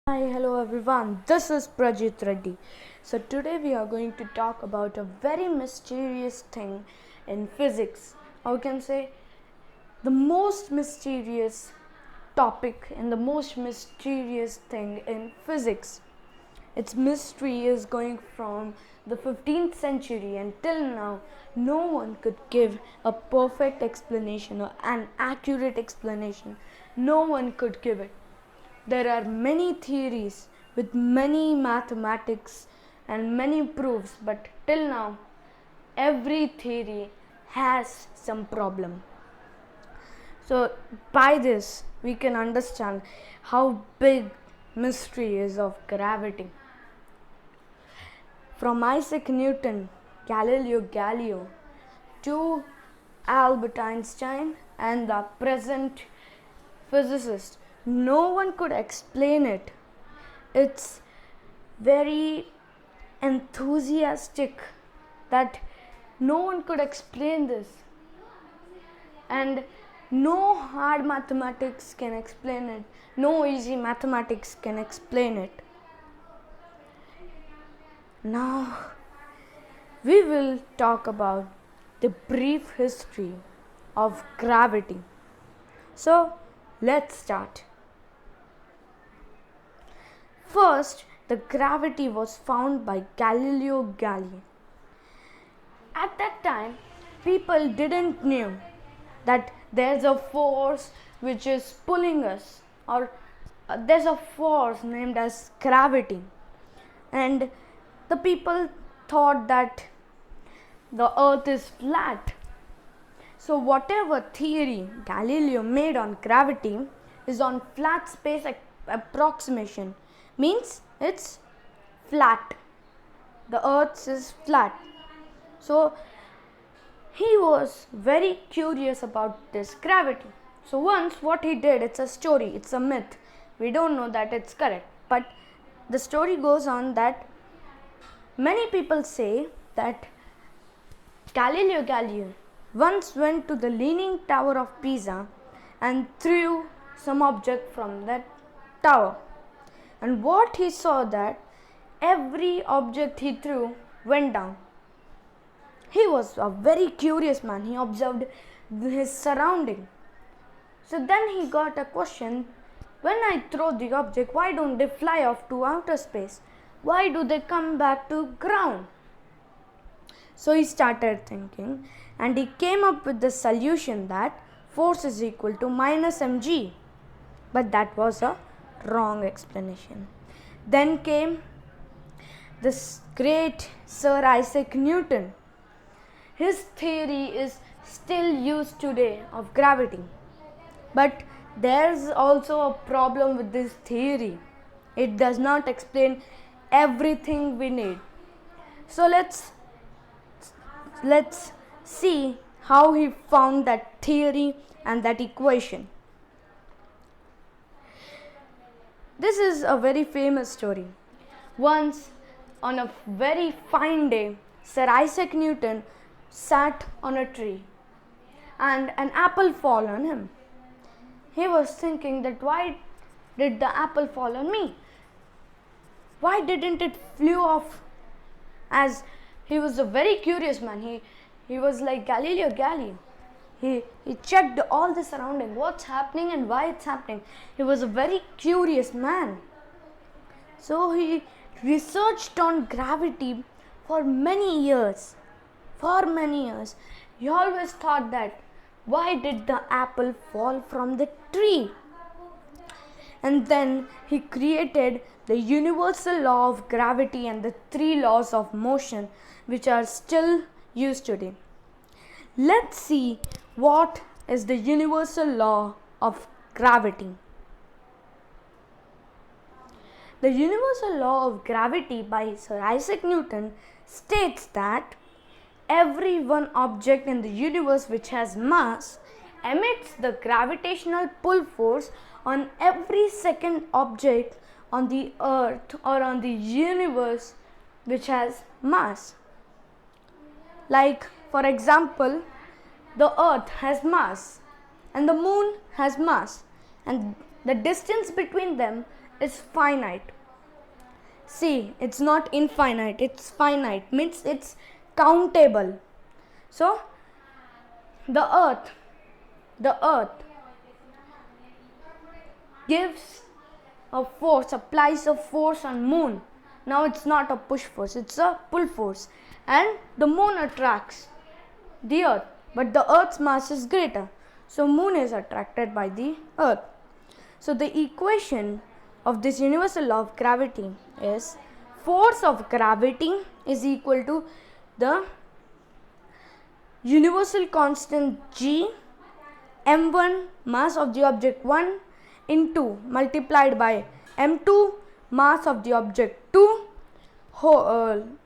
Hi, hello everyone. This is Prajit Reddy. So today we are going to talk about a very mysterious thing in physics. Or we can say the most mysterious topic and the most mysterious thing in physics. Its mystery is going from the 15th century until now. No one could give a perfect explanation or an accurate explanation. No one could give it. There are many theories with many mathematics and many proofs, but till now, every theory has some problem. So, by this, we can understand how big mystery is of gravity. From Isaac Newton, Galileo Galilei, to Albert Einstein and the present physicist, no one could explain it. It's very enthusiastic that no one could explain this, and no hard mathematics can explain it, no easy mathematics can explain it. Now we will talk about the brief history of gravity. So let's start. First, the gravity was found by Galileo Galilei. At that time, people didn't know that there's a force which is pulling us, or there's a force named as gravity, and the people thought that the earth is flat. So whatever theory Galileo made on gravity is on flat space approximation, means it's flat. The earth is flat. So he was very curious about this gravity. So once what he did, it's a story, it's a myth. We don't know that it's correct. But the story goes on that many people say that Galileo Galilei once went to the Leaning Tower of Pisa and threw some object from that tower. And what he saw that every object he threw went down. He was a very curious man. He observed his surrounding. So then he got a question, when I throw the object, why don't they fly off to outer space? Why do they come back to ground? So he started thinking, and he came up with the solution that force is equal to minus mg. But that was a wrong explanation. Then came this great Sir Isaac Newton. His theory is still used today of gravity. But there's also a problem with this theory. It does not explain everything we need. So let's see how he found that theory and that equation. This is a very famous story. Once, on a very fine day, Sir Isaac Newton sat on a tree and an apple fell on him. He was thinking that why did the apple fall on me? Why didn't it flew off? As he was a very curious man. He was like Galileo Galilei. He checked all the surrounding, what's happening and why it's happening. He was a very curious man. So he researched on gravity for many years. For many years. He always thought that why did the apple fall from the tree? And then he created the universal law of gravity and the three laws of motion, which are still used today. Let's see what is the universal law of gravity. The universal law of gravity by Sir Isaac Newton states that every one object in the universe which has mass emits the gravitational pull force on every second object on the earth or on the universe which has mass. Like, for example, the earth has mass and the moon has mass, and the distance between them is finite. See, it's not infinite, it's finite, means it's countable. So the earth gives a force, applies a force on moon. Now it's not a push force, it's a pull force, and the moon attracts the earth, but the earth's mass is greater, so moon is attracted by the earth. So the equation of this universal law of gravity is force of gravity is equal to the universal constant g, m1 mass of the object 1 into multiplied by m2 mass of the object 2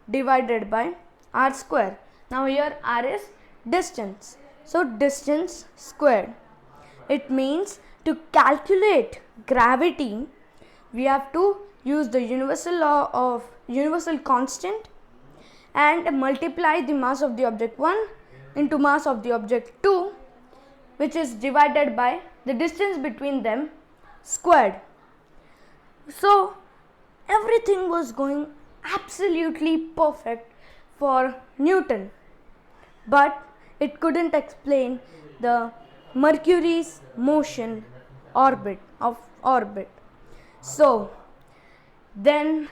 divided by r square. Now here r is distance, so distance squared. It means to calculate gravity we have to use the universal law of universal constant and multiply the mass of the object 1 into mass of the object 2, which is divided by the distance between them squared. So everything was going absolutely perfect for Newton, but it couldn't explain the Mercury's motion of orbit. So then